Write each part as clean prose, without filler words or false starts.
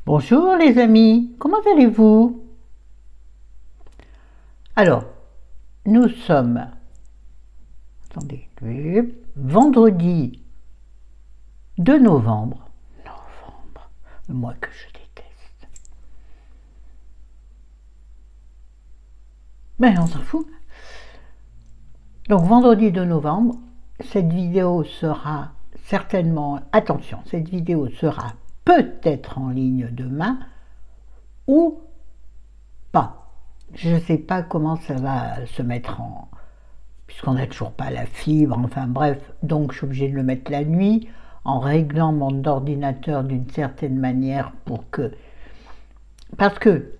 Bonjour les amis, comment allez-vous? Alors, nous sommes, attendez, vendredi 2 novembre. Novembre, le mois que je déteste. Ben on s'en fout. Donc vendredi 2 novembre, cette vidéo sera certainement, attention, cette vidéo sera peut-être en ligne demain ou pas. Je ne sais pas comment ça va se mettre en... puisqu'on n'a toujours pas la fibre, enfin bref, donc je suis obligée de le mettre la nuit, en réglant mon ordinateur d'une certaine manière pour que... Parce que,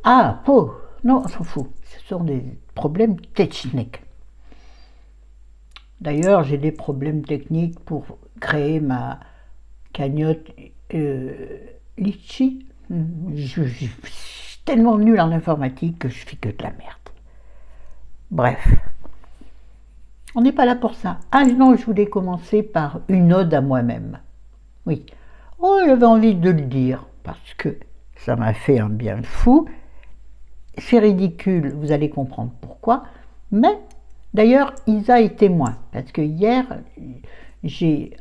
non, on s'en fout, ce sont des problèmes techniques. D'ailleurs, j'ai des problèmes techniques pour créer ma cagnotte Litchi. Je suis tellement nul en informatique que je fais que de la merde. Bref. On n'est pas là pour ça. Ah non, je voulais commencer par une ode à moi-même. Oui. Oh, j'avais envie de le dire, parce que ça m'a fait un bien fou. C'est ridicule, vous allez comprendre pourquoi. Mais, d'ailleurs, Isa est témoin, parce que hier, j'ai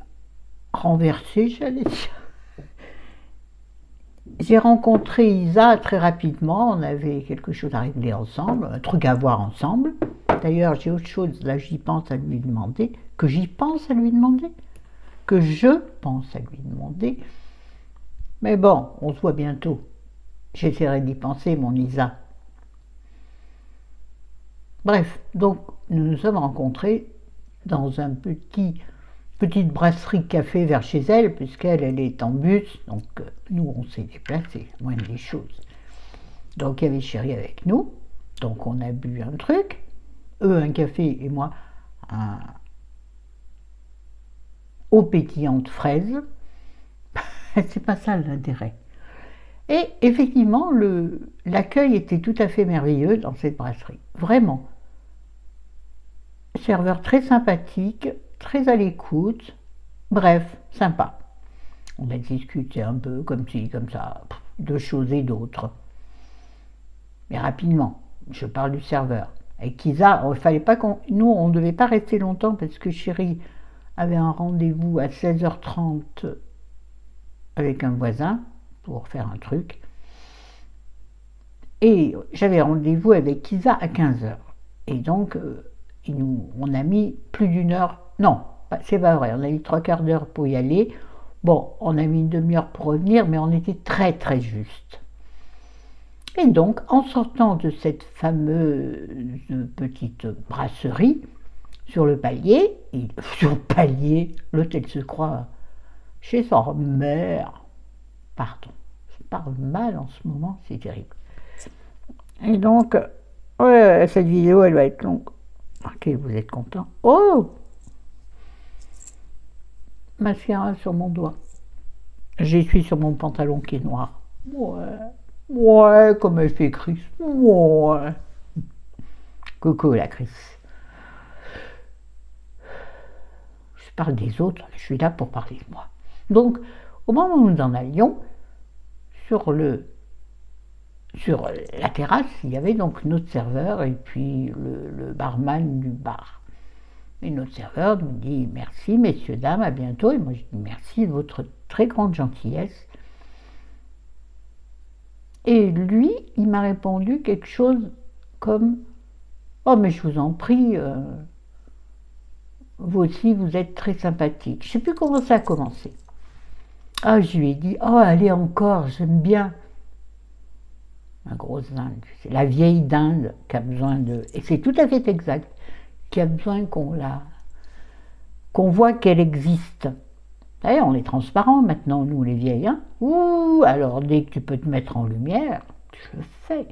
renversé, j'allais dire. J'ai rencontré Isa très rapidement, on avait quelque chose à régler ensemble, un truc à voir ensemble. D'ailleurs, j'ai autre chose, là j'y pense à lui demander, que j'y pense à lui demander, que je pense à lui demander. Mais bon, on se voit bientôt. J'essaierai d'y penser, mon Isa. Bref, donc nous nous sommes rencontrés dans un petite brasserie café vers chez elle, puisqu'elle est en bus, donc nous on s'est déplacés, moindre des choses. Donc il y avait Chérie avec nous, donc on a bu un truc, eux un café et moi un eau pétillante fraise. C'est pas ça l'intérêt. Et effectivement, l'accueil était tout à fait merveilleux dans cette brasserie. Vraiment. Serveur très sympathique, très à l'écoute. Bref, sympa. On a discuté un peu comme ci, comme ça, de choses et d'autres. Mais rapidement, je parle du serveur. Avec Isa, il fallait pas qu'on... Nous, on ne devait pas rester longtemps parce que Chérie avait un rendez-vous à 16h30 avec un voisin pour faire un truc. Et j'avais rendez-vous avec Isa à 15h. Et donc, on a mis plus d'une heure. Non, c'est pas vrai, on a mis 3/4 d'heure pour y aller. Bon, on a mis une demi-heure pour revenir, mais on était très très juste. Et donc, en sortant de cette fameuse petite brasserie, sur le palier, l'hôtel se croit chez sa mère. Pardon, je parle mal en ce moment, c'est terrible. Et donc, ouais, cette vidéo, elle va être longue. Ok, vous êtes content? Oh! Mascara sur mon doigt. J'essuie sur mon pantalon qui est noir. Ouais, comme elle fait Chris. Ouais. Coucou la Chris. Je parle des autres, je suis là pour parler de moi. Donc, au moment où nous en allions, sur la terrasse, il y avait donc notre serveur et puis le barman du bar. Et notre serveur nous dit merci messieurs, dames, à bientôt. Et moi je dis merci de votre très grande gentillesse. Et lui, il m'a répondu quelque chose comme oh mais je vous en prie, vous aussi vous êtes très sympathique. Je ne sais plus comment ça a commencé. Ah, je lui ai dit oh allez encore, j'aime bien. La grosse dinde, c'est la vieille dinde qui a besoin de... Et c'est tout à fait exact, qui a besoin qu'on voit qu'elle existe. D'ailleurs, on est transparent maintenant, nous les vieilles. Hein. Ouh, alors dès que tu peux te mettre en lumière, je le fais.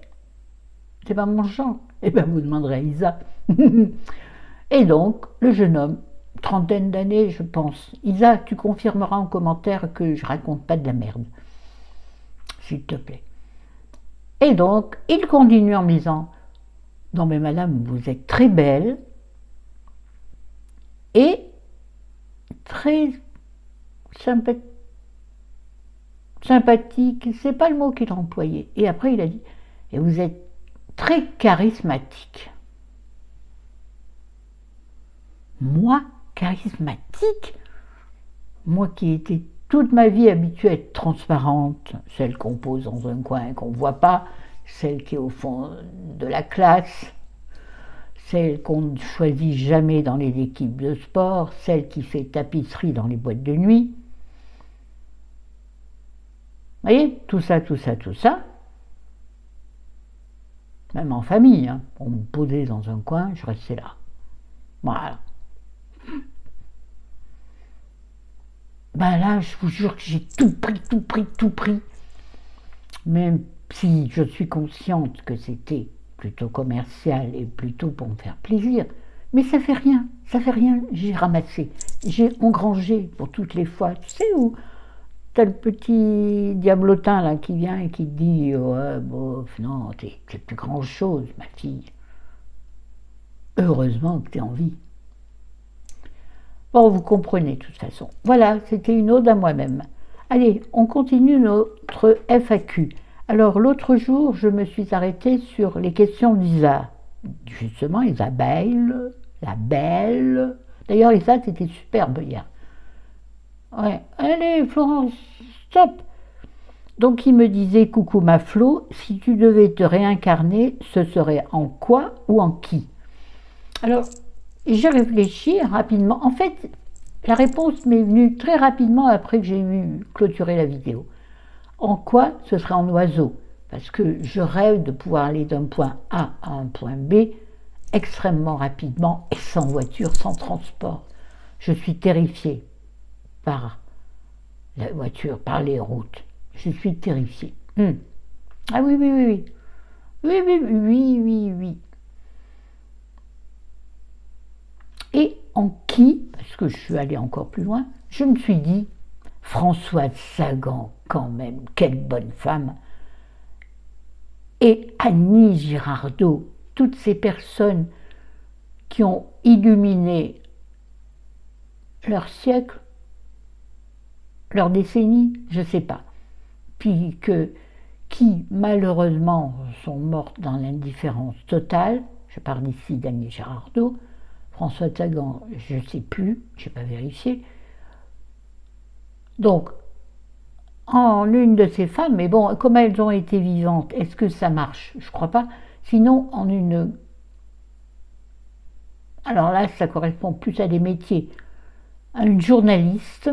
C'est pas mon genre. Eh bien, vous demanderez à Isa. Et donc, le jeune homme, trentaine d'années, je pense. Isa, tu confirmeras en commentaire que je raconte pas de la merde. S'il te plaît. Et donc, il continue en me disant non mais madame, vous êtes très belle et très sympathique, c'est pas le mot qu'il a employé. Et après, il a dit, et vous êtes très charismatique. Moi, charismatique? Moi qui étais toute ma vie habituée à être transparente, celle qu'on pose dans un coin et qu'on ne voit pas, celle qui est au fond de la classe, celle qu'on ne choisit jamais dans les équipes de sport, celle qui fait tapisserie dans les boîtes de nuit. Vous voyez, tout ça, même en famille, hein, on me posait dans un coin, je restais là. Voilà. Ben là, je vous jure que j'ai tout pris. Même si je suis consciente que c'était plutôt commercial et plutôt pour me faire plaisir. Mais ça fait rien, j'ai ramassé, j'ai engrangé pour toutes les fois. Tu sais où t'as le petit diablotin là qui vient et qui te dit ouais, bof, non, t'es plus grand chose, ma fille. Heureusement que t'es en vie. Bon, vous comprenez de toute façon. Voilà, c'était une ode à moi-même. Allez, on continue notre FAQ. Alors, l'autre jour, je me suis arrêtée sur les questions d'Isa. Justement, Isabelle, la belle. D'ailleurs, Isa, c'était superbe hier. Ouais, allez, Florence, stop. Donc, il me disait, coucou ma Flo, si tu devais te réincarner, ce serait en quoi ou en qui? Alors, j'ai réfléchi rapidement. En fait, la réponse m'est venue très rapidement après que j'ai eu clôturé la vidéo. En quoi? Ce serait en oiseau. Parce que je rêve de pouvoir aller d'un point A à un point B extrêmement rapidement et sans voiture, sans transport. Je suis terrifiée par la voiture, par les routes. Je suis terrifiée. Ah oui, oui, oui, oui. Oui, oui, oui, oui, oui. Et en qui, parce que je suis allée encore plus loin, je me suis dit, Françoise Sagan, quand même, quelle bonne femme, et Annie Girardot, toutes ces personnes qui ont illuminé leur siècle, leur décennie, je ne sais pas, puis qui malheureusement sont mortes dans l'indifférence totale, je parle ici d'Annie Girardot, François Sagan, je ne sais plus, je n'ai pas vérifié. Donc, en une de ces femmes, mais bon, comme elles ont été vivantes, est-ce que ça marche? Je ne crois pas. Sinon, en une... Alors là, ça correspond plus à des métiers. À une journaliste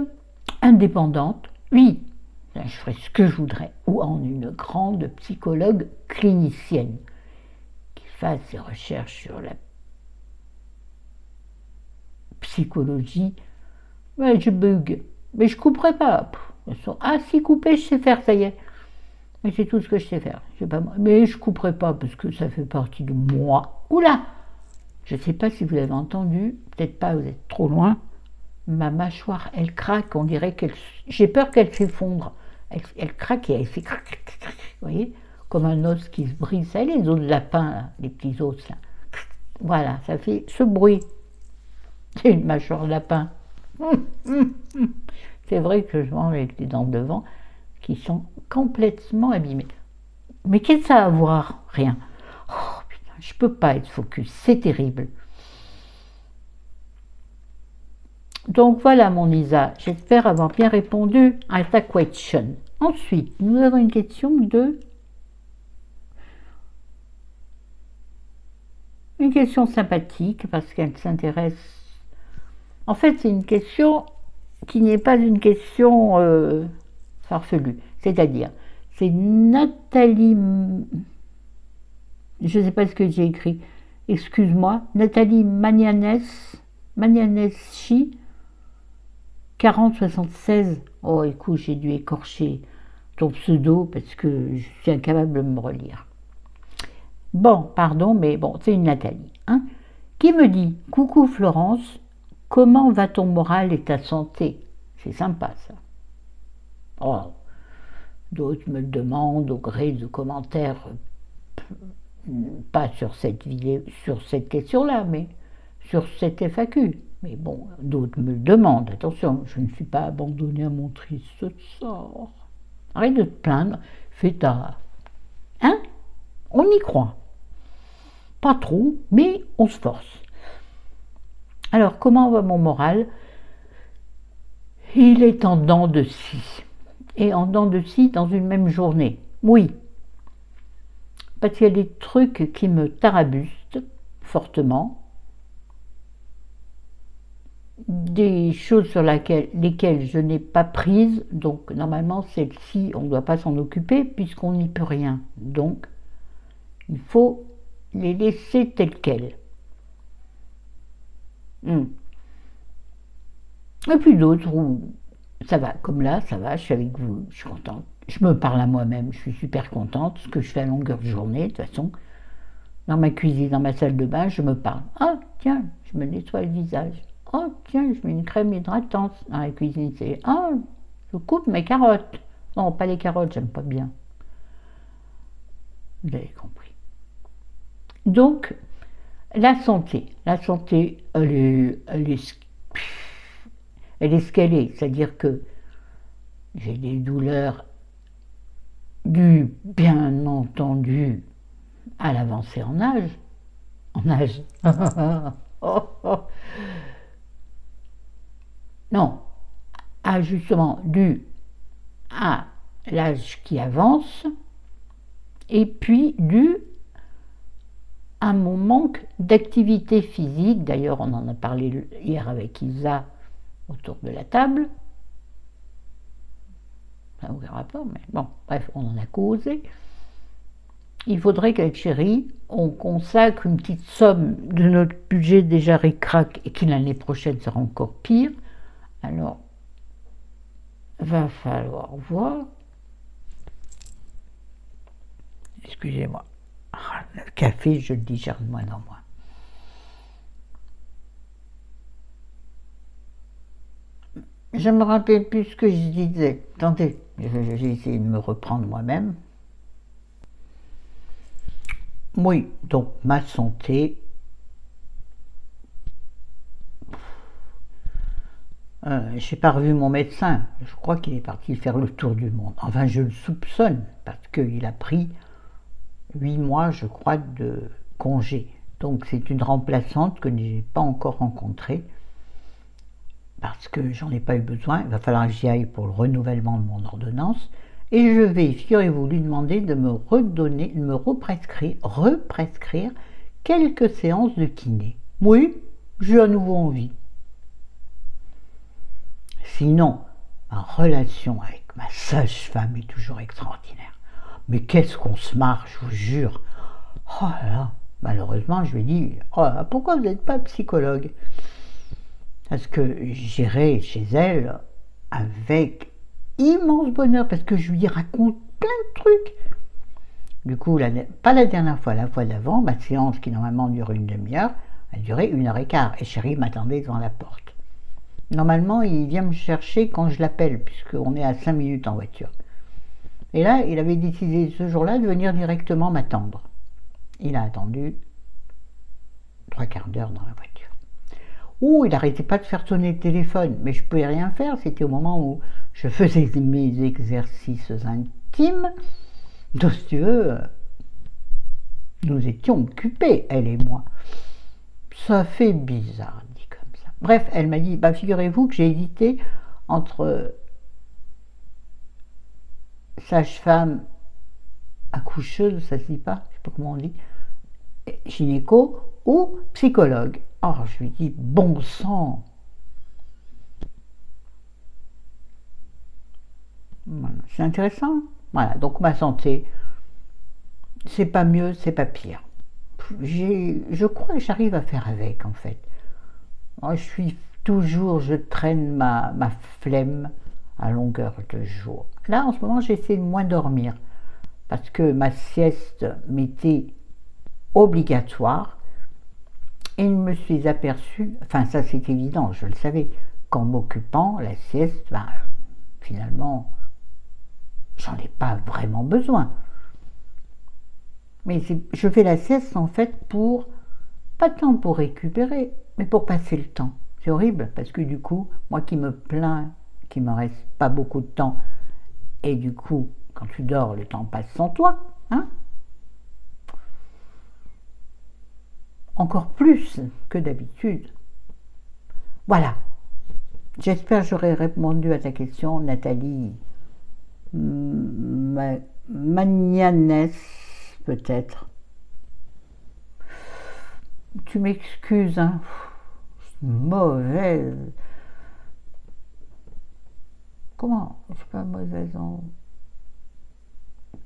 indépendante, oui, je ferai ce que je voudrais. Ou en une grande psychologue clinicienne qui fasse des recherches sur la psychologie. Ouais, je bug. Mais je couperai pas. Ah, si couper, je sais faire, ça y est. Mais c'est tout ce que je sais faire. Mais je couperai pas parce que ça fait partie de moi. Oula! Je ne sais pas si vous l'avez entendu, peut-être pas, vous êtes trop loin. Ma mâchoire, elle craque, on dirait qu'elle... J'ai peur qu'elle s'effondre. Elle craque et elle fait... Vous voyez? Comme un os qui se brise. Ça, les os de lapin, là, les petits os, là. Voilà, ça fait ce bruit. C'est une mâchoire de lapin. C'est vrai que je mange avec les dents devant qui sont complètement abîmées. Mais qu'est-ce que ça a à voir? Rien. Oh putain, je peux pas être focus, c'est terrible. Donc voilà mon Isa, j'espère avoir bien répondu à ta question. Ensuite, nous avons une question de... Une question sympathique parce qu'elle s'intéresse... En fait, c'est une question qui n'est pas une question farfelue. C'est-à-dire, c'est Nathalie... Je ne sais pas ce que j'ai écrit. Excuse-moi. Nathalie Magnaneschi, 4076. Oh, écoute, j'ai dû écorcher ton pseudo parce que je suis incapable de me relire. Bon, pardon, mais bon, c'est une Nathalie. Hein, qui me dit, coucou Florence, comment va ton moral et ta santé? C'est sympa ça. Oh, d'autres me le demandent au gré de commentaires, pas sur cette vidéo, sur cette question-là, mais sur cette FAQ. Mais bon, d'autres me le demandent. Attention, je ne suis pas abandonnée à mon triste sort. Arrête de te plaindre, fais ta... Hein? On y croit. Pas trop, mais on se force. Alors, comment va mon moral? Il est en dents de scie. Et en dents de scie dans une même journée. Oui. Parce qu'il y a des trucs qui me tarabustent fortement. Des choses sur lesquelles je n'ai pas prise. Donc, normalement, celle-ci, on ne doit pas s'en occuper puisqu'on n'y peut rien. Donc, il faut les laisser telles quelles. Et puis d'autres où ça va, comme là, ça va, je suis avec vous, je suis contente. Je me parle à moi-même, je suis super contente, ce que je fais à longueur de journée, de toute façon. Dans ma cuisine, dans ma salle de bain, je me parle. Ah, tiens, je me nettoie le visage. Oh, tiens, je mets une crème hydratante. Dans la cuisine, c'est ah, je coupe mes carottes. Non, pas les carottes, j'aime pas bien. Vous avez compris. Donc, la santé, elle est ce qu'elle est. C'est-à-dire que j'ai des douleurs dues, bien entendu, à l'avancée en âge. En âge. Oh, oh. Non, justement, dû à l'âge qui avance, et puis dû à mon manque d'activité physique. D'ailleurs, on en a parlé hier avec Isa autour de la table. Ça n'a aucun rapport, mais bon, bref, on en a causé. Il faudrait qu'avec Chérie, on consacre une petite somme de notre budget déjà ric-rac et que l'année prochaine sera encore pire. Alors, va falloir voir. Excusez-moi. Le café, je le digère de moins en moins. Je me rappelle plus ce que je disais. Attendez, j'ai essayé de me reprendre moi-même. Oui, donc ma santé. J'ai pas revu mon médecin. Je crois qu'il est parti faire le tour du monde. Enfin, je le soupçonne parce qu'il a pris 8 mois, je crois, de congé. Donc c'est une remplaçante que je n'ai pas encore rencontrée parce que j'en ai pas eu besoin. Il va falloir que j'y aille pour le renouvellement de mon ordonnance. Et je vais, figurez-vous, lui demander de me redonner, de me represcrire quelques séances de kiné. Oui, j'ai à nouveau envie. Sinon, ma relation avec ma sage-femme est toujours extraordinaire. Mais qu'est-ce qu'on se marre, je vous jure. Oh là là, malheureusement, je lui ai dit, oh là, pourquoi vous n'êtes pas psychologue? Parce que j'irai chez elle avec immense bonheur, parce que je lui raconte plein de trucs. Du coup, pas la dernière fois, la fois d'avant, ma séance qui normalement dure une demi-heure, a duré 1h15, et Chérie m'attendait devant la porte. Normalement, il vient me chercher quand je l'appelle, puisqu'on est à 5 minutes en voiture. Et là, il avait décidé ce jour-là de venir directement m'attendre. Il a attendu 3/4 d'heure dans la voiture. Ouh, il n'arrêtait pas de faire sonner le téléphone, mais je ne pouvais rien faire. C'était au moment où je faisais mes exercices intimes. Donc, si tu veux, nous étions occupés, elle et moi. Ça fait bizarre, dit comme ça. Bref, elle m'a dit, bah, figurez-vous que j'ai hésité entre sage-femme accoucheuse, ça se dit pas, je sais pas comment on dit, gynéco ou psychologue. Alors je lui dis, bon sang. Voilà, c'est intéressant. Voilà, donc ma santé, c'est pas mieux, c'est pas pire. Je crois que j'arrive à faire avec, en fait. Moi, je traîne ma flemme à longueur de jour. Là, en ce moment, j'essaie de moins dormir parce que ma sieste m'était obligatoire et je me suis aperçue, enfin ça c'est évident, je le savais, qu'en m'occupant, la sieste, ben, finalement, j'en ai pas vraiment besoin. Mais je fais la sieste en fait pas tant pour récupérer, mais pour passer le temps. C'est horrible parce que du coup, moi qui me plains qu'il ne me reste pas beaucoup de temps et du coup, quand tu dors, le temps passe sans toi, hein? Encore plus que d'habitude. Voilà. J'espère que j'aurai répondu à ta question, Nathalie Magnanes, peut-être. Tu m'excuses, hein. Mauvaise. Comment? Je suis pas mauvaise en...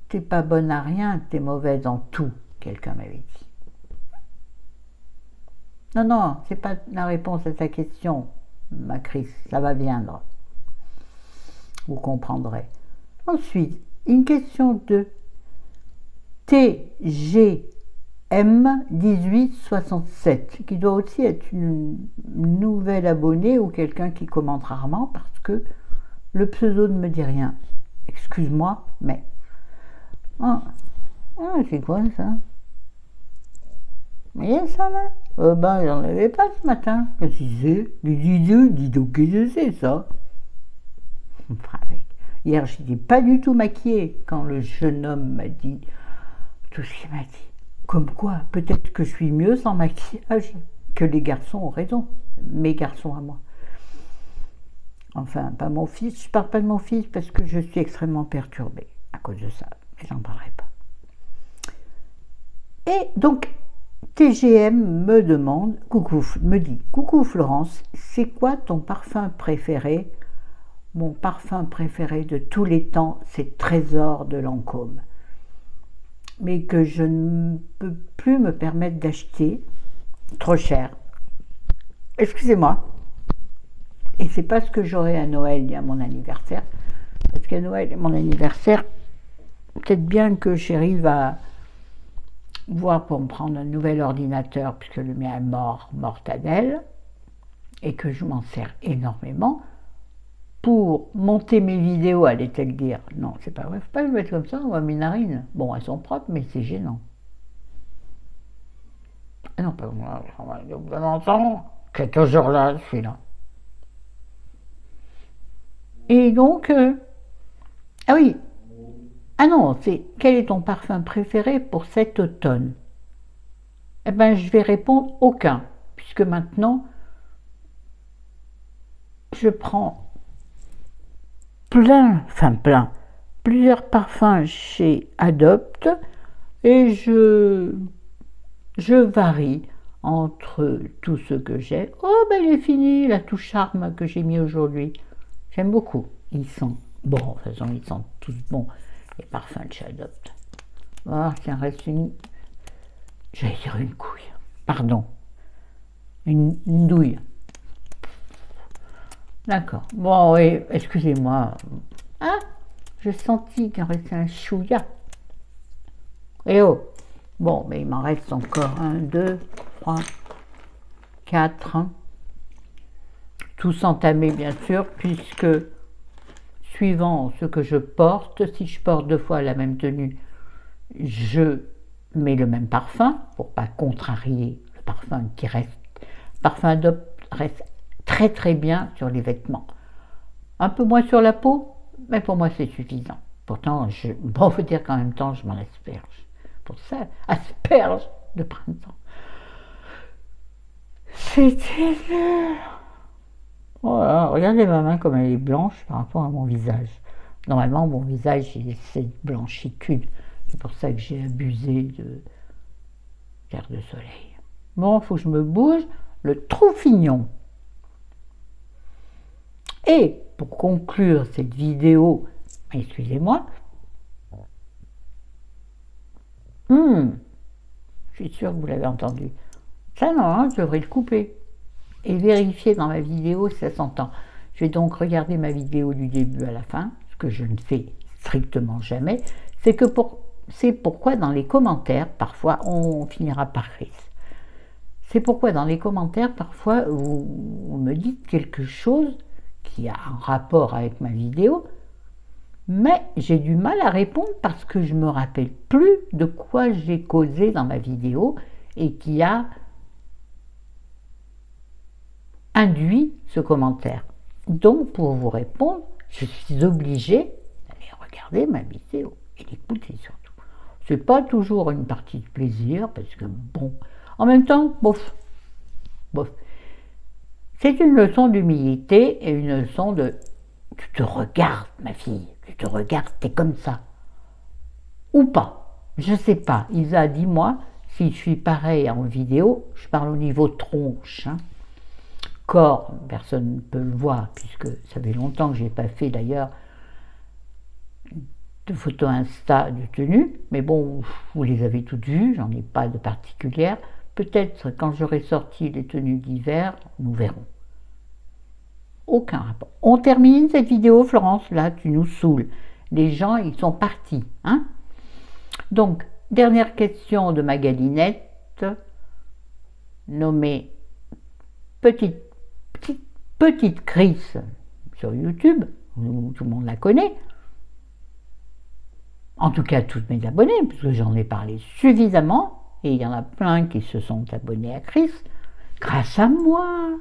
T'es pas bonne à rien, t'es mauvaise en tout, quelqu'un m'avait dit. Non, non, c'est pas la réponse à ta question, ma Chris, ça va viendre. Vous comprendrez. Ensuite, une question de TGM1867, qui doit aussi être une nouvelle abonnée ou quelqu'un qui commente rarement parce que le pseudo ne me dit rien. Excuse-moi, mais... Ah, c'est quoi ça? Vous voyez ça là? Ben, j'en avais pas ce matin. Qu'est-ce que c'est? Dis donc, qu'est-ce que c'est ça? Hier, je n'étais pas du tout maquillée quand le jeune homme m'a dit tout ce qu'il m'a dit. Comme quoi, peut-être que je suis mieux sans maquillage, que les garçons ont raison, mes garçons à moi. Enfin, pas mon fils, je parle pas de mon fils parce que je suis extrêmement perturbée à cause de ça, mais j'en parlerai pas. Et donc, TGM me demande, me dit, coucou Florence, c'est quoi ton parfum préféré? Mon parfum préféré de tous les temps, c'est Trésor de Lancôme, mais que je ne peux plus me permettre d'acheter, trop cher. Excusez-moi. Et c'est pas ce que j'aurai à Noël et à mon anniversaire, parce qu'à Noël et mon anniversaire, peut-être bien que chérie va voir pour me prendre un nouvel ordinateur, puisque le mien est mortadelle, et que je m'en sers énormément, pour monter mes vidéos, allait-elle dire. Non, c'est pas vrai, faut pas le mettre comme ça, on voit mes narines. Bon, elles sont propres, mais c'est gênant. Ah non, pas moi, bien longtemps, qui est toujours là, celui-là. Et donc, ah oui, ah non, c'est quel est ton parfum préféré pour cet automne? Eh bien, je vais répondre aucun, puisque maintenant, je prends plusieurs parfums chez Adopt et je varie entre tout ce que j'ai. Oh, ben il est fini, la touche charme que j'ai mis aujourd'hui. J'aime beaucoup. Ils sont bons, de toute façon, ils sont tous bons, les parfums de chez Adopt. Oh, tiens, reste une... J'allais dire une couille. Pardon. Une douille. D'accord. Bon, oui, excusez-moi. Ah, je sentis qu'il en restait un chouïa. Eh oh. Bon, mais il m'en reste encore 1, 2, 3, 4. Tous entamés, bien sûr, puisque suivant ce que je porte, si je porte 2 fois la même tenue, je mets le même parfum, pour pas contrarier le parfum qui reste. Le parfum Adopt reste très très bien sur les vêtements. Un peu moins sur la peau, mais pour moi c'est suffisant. Pourtant, bon, faut dire qu'en même temps, je m'en asperge. Pour ça, asperge de printemps. C'était dur. Voilà, regardez ma main comme elle est blanche par rapport à mon visage. Normalement, mon visage, il est cette blanchitude. C'est pour ça que j'ai abusé de l'air de soleil. Bon, il faut que je me bouge. Le Troufignon. Et pour conclure cette vidéo, excusez-moi, je suis sûre que vous l'avez entendu. Ça non, hein, je devrais le couper et vérifier dans ma vidéo si ça s'entend. Je vais donc regarder ma vidéo du début à la fin, ce que je ne fais strictement jamais. C'est pourquoi dans les commentaires, parfois, on finira par rire. C'est pourquoi dans les commentaires, parfois, vous me dites quelque chose qui a un rapport avec ma vidéo, mais j'ai du mal à répondre parce que je ne me rappelle plus de quoi j'ai causé dans ma vidéo et qui a induit ce commentaire. Donc, pour vous répondre, je suis obligée d'aller regarder ma vidéo et l'écouter surtout. C'est pas toujours une partie de plaisir parce que bon, en même temps, bof, bof. C'est une leçon d'humilité et une leçon de tu te regardes, ma fille, tu te regardes, t'es comme ça. Ou pas, je sais pas. Isa, dis-moi si je suis pareil en vidéo, je parle au niveau tronche. Hein. Corps, personne ne peut le voir puisque ça fait longtemps que j'ai pas fait d'ailleurs de photos Insta de tenue, mais bon, vous les avez toutes vues, j'en ai pas de particulière. Peut-être quand j'aurai sorti les tenues d'hiver, nous verrons. Aucun rapport. On termine cette vidéo, Florence, là tu nous saoules. Les gens, ils sont partis. Hein. Donc, dernière question de ma galinette, nommée Petite Chris sur YouTube, tout le monde la connaît. En tout cas, tous mes abonnés, puisque j'en ai parlé suffisamment, et il y en a plein qui se sont abonnés à Chris, grâce à moi.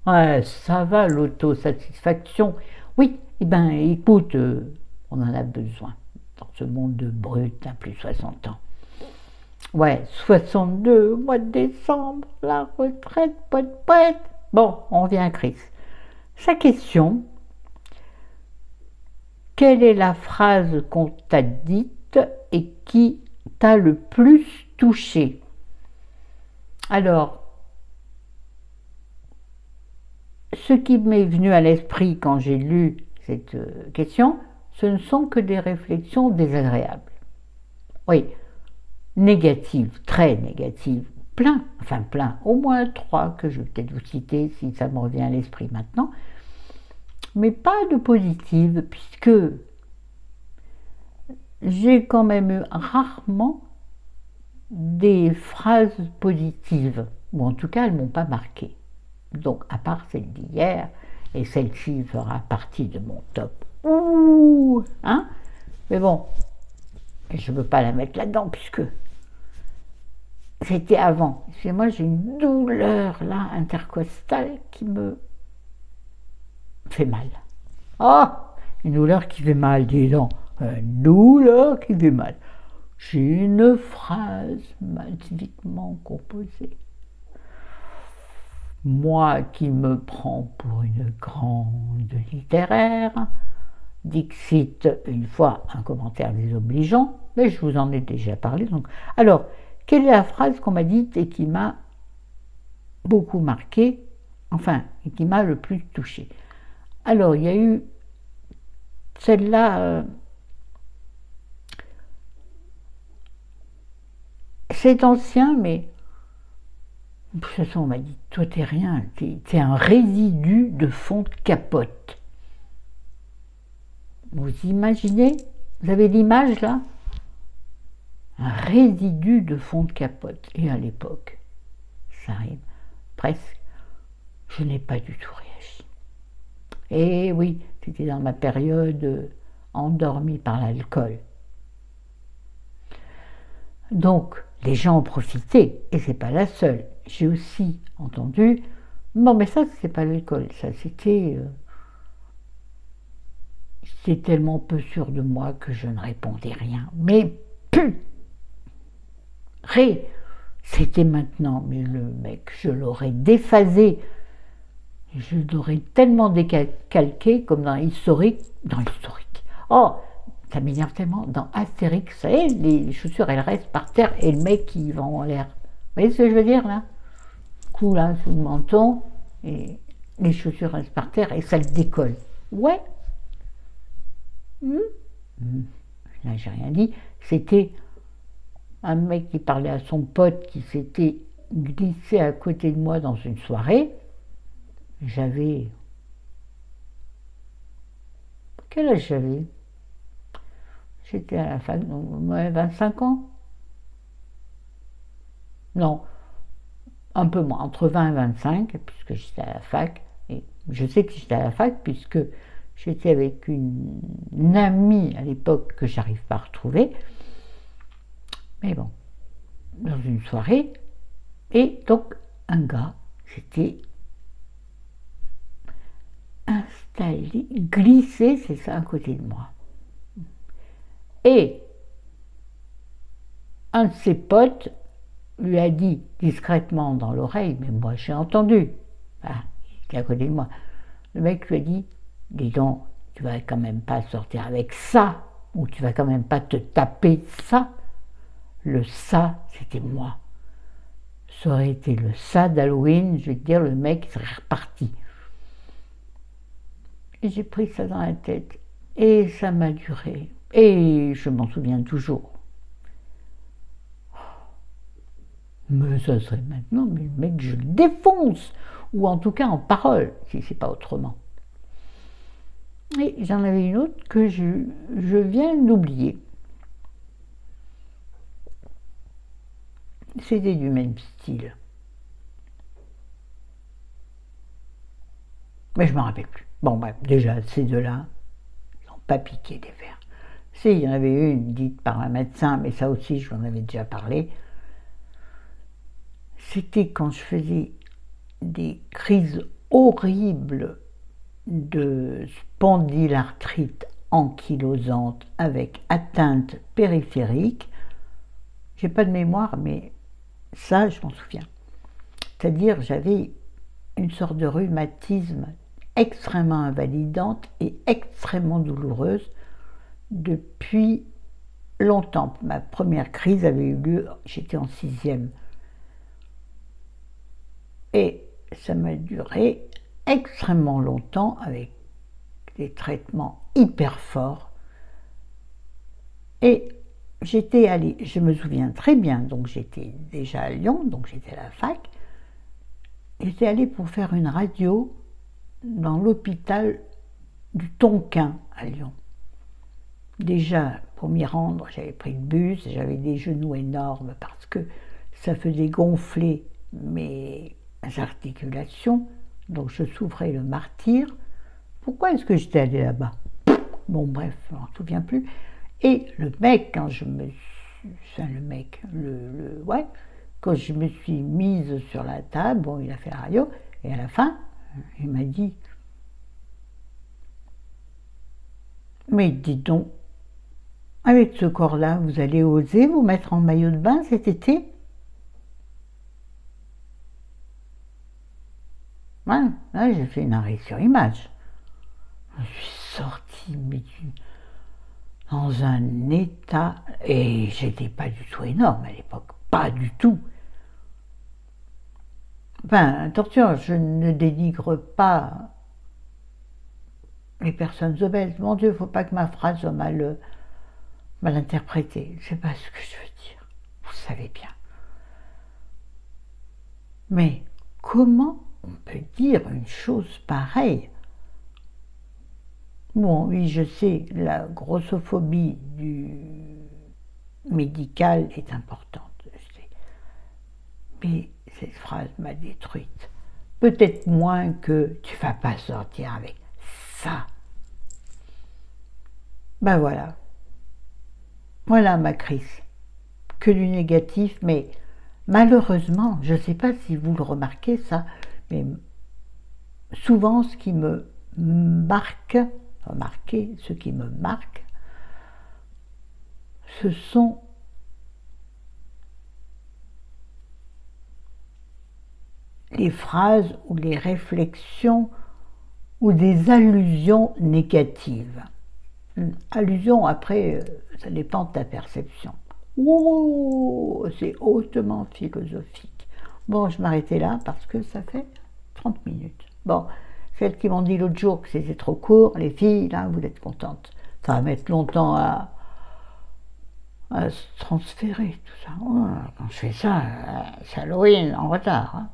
Ouais, ça va, l'autosatisfaction. Oui, eh ben, écoute, on en a besoin dans ce monde de brut à plus de 60 ans. Ouais, 62, mois de décembre, la retraite, poète. Bon, on revient à Chris. Sa question, quelle est la phrase qu'on t'a dite et qui t'a le plus touché? Alors, ce qui m'est venu à l'esprit quand j'ai lu cette question, ce ne sont que des réflexions désagréables. Oui, négatives, très négatives, plein, au moins 3 que je vais peut-être vous citer si ça me revient à l'esprit maintenant, mais pas de positives, puisque j'ai quand même eu rarement des phrases positives, ou en tout cas elles ne m'ont pas marqué. Donc, à part celle d'hier, et celle-ci fera partie de mon top. Ouh, hein? Mais bon, je ne veux pas la mettre là-dedans, puisque c'était avant. Et moi, j'ai une douleur, là, intercostale, qui me fait mal. Oh, une douleur qui fait mal, dis donc. Une douleur qui fait mal. J'ai une phrase magnifiquement composée. Moi qui me prends pour une grande littéraire, dixit une fois un commentaire désobligeant, mais je vous en ai déjà parlé. Donc. Alors, quelle est la phrase qu'on m'a dite et qui m'a beaucoup marqué, enfin, et qui m'a le plus touchée? Alors, il y a eu celle-là, c'est ancien, mais de toute façon, on m'a dit, toi, t'es rien, t'es un résidu de fond de capote. Vous imaginez? Vous avez l'image, là? Un résidu de fond de capote. Et à l'époque, ça arrive, presque, je n'ai pas du tout réagi. Et oui, c'était dans ma période endormie par l'alcool. Donc, les gens ont profité, et c'est pas la seule. J'ai aussi entendu, bon, mais ça, c'est pas l'alcool, ça, c'était tellement peu sûr de moi que je ne répondais rien. Mais, c'était maintenant, mais le mec, je l'aurais déphasé, je l'aurais tellement décalqué comme dans Historique. Oh, ça m'énerve tellement. Dans Astérix, vous savez, les chaussures, elles restent par terre et le mec, il va en l'air. Vous voyez ce que je veux dire, là? Coup, là, sous le menton, et les chaussures restent par terre et ça le décolle. Ouais. Là, j'ai rien dit. C'était un mec qui parlait à son pote qui s'était glissé à côté de moi dans une soirée. J'avais... Quel âge j'avais? J'étais à la fac, 25 ans. Non, un peu moins, entre 20 et 25, puisque j'étais à la fac. Et je sais que j'étais à la fac, puisque j'étais avec une amie à l'époque que j'arrive pas à retrouver. Mais bon, dans une soirée. Et donc, un gars s'était installé, glissé, c'est ça, à côté de moi. Et un de ses potes lui a dit discrètement dans l'oreille, mais moi j'ai entendu, ah, il était à côté de moi, le mec lui a dit, dis donc, tu vas quand même pas sortir avec ça, ou tu vas quand même pas te taper ça. Le ça, c'était moi. Ça aurait été le ça d'Halloween, je vais te dire, le mec serait reparti. Et j'ai pris ça dans la tête, et ça m'a duré, et je m'en souviens toujours. Mais ça serait maintenant, mais le mec, je le défonce, ou en tout cas en parole, si c'est pas autrement. Et j'en avais une autre que je viens d'oublier. C'était du même style. Mais je ne me rappelle plus. Bon, bref, déjà, ces deux-là, ils n'ont pas piqué des vers. Si, il y en avait une dite par un médecin, mais ça aussi, je vous en avais déjà parlé. C'était quand je faisais des crises horribles de spondylarthrite ankylosante avec atteinte périphérique. J'ai pas de mémoire, mais ça, je m'en souviens. C'est-à-dire, j'avais une sorte de rhumatisme extrêmement invalidante et extrêmement douloureuse depuis longtemps. Ma première crise avait eu lieu, j'étais en 6e. Et ça m'a duré extrêmement longtemps avec des traitements hyper forts. Et j'étais allée, je me souviens très bien, donc j'étais déjà à Lyon, donc j'étais à la fac, j'étais allée pour faire une radio dans l'hôpital du Tonkin à Lyon. Déjà, pour m'y rendre, j'avais pris le bus, j'avais des genoux énormes parce que ça faisait gonfler mes articulations, donc je souffrais le martyre. Pourquoi est-ce que j'étais allée là-bas? Bon, bref, je ne m'en souviens plus. Et le mec, quand je me suis... Enfin, le mec, ouais, quand je me suis mise sur la table, bon, il a fait la radio, et à la fin, il m'a dit, mais dis donc, avec ce corps-là, vous allez oser vous mettre en maillot de bain cet été? Ouais, là, j'ai fait une arrêt sur image. Je suis sortie, mais dans un état, et j'étais pas du tout énorme à l'époque, pas du tout. Enfin, attention, je ne dénigre pas les personnes obèses. Mon Dieu, il ne faut pas que ma phrase soit mal interprétée. Je ne sais pas ce que je veux dire. Vous savez bien. Mais comment on peut dire une chose pareille? Bon, oui, je sais, la grossophobie du médical est importante, je sais. Mais cette phrase m'a détruite. Peut-être moins que tu vas pas sortir avec ça. Ben voilà. Voilà ma crise. Que du négatif, mais malheureusement, je ne sais pas si vous le remarquez ça, mais souvent ce qui me marque, remarquez, ce qui me marque, ce sont les phrases ou les réflexions ou des allusions négatives. Allusion, après, ça dépend de ta perception. Oh, c'est hautement philosophique. Bon, je m'arrêtais là parce que ça fait 30 minutes. Bon, celles qui m'ont dit l'autre jour que c'était trop court, les filles, là, vous êtes contentes. Ça va mettre longtemps à se transférer, tout ça. Oh, quand je fais ça, c'est Halloween en retard. Hein.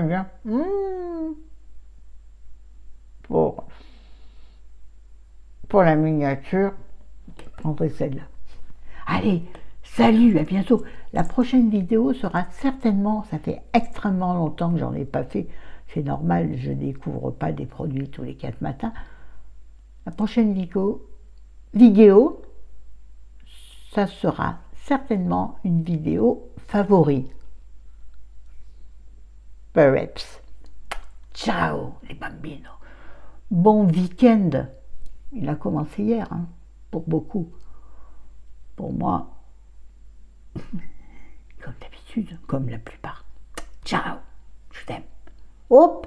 Bien. Pour la miniature, on fait celle-là. Allez, salut, à bientôt. La prochaine vidéo sera certainement, ça fait extrêmement longtemps que j'en ai pas fait, c'est normal, je découvre pas des produits tous les 4 matins. La prochaine vidéo, ça sera certainement une vidéo favori. Perhaps. Ciao les bambinos. Bon week-end. Il a commencé hier, hein, pour beaucoup. Pour moi, comme d'habitude, comme la plupart. Ciao, je t'aime. Hop.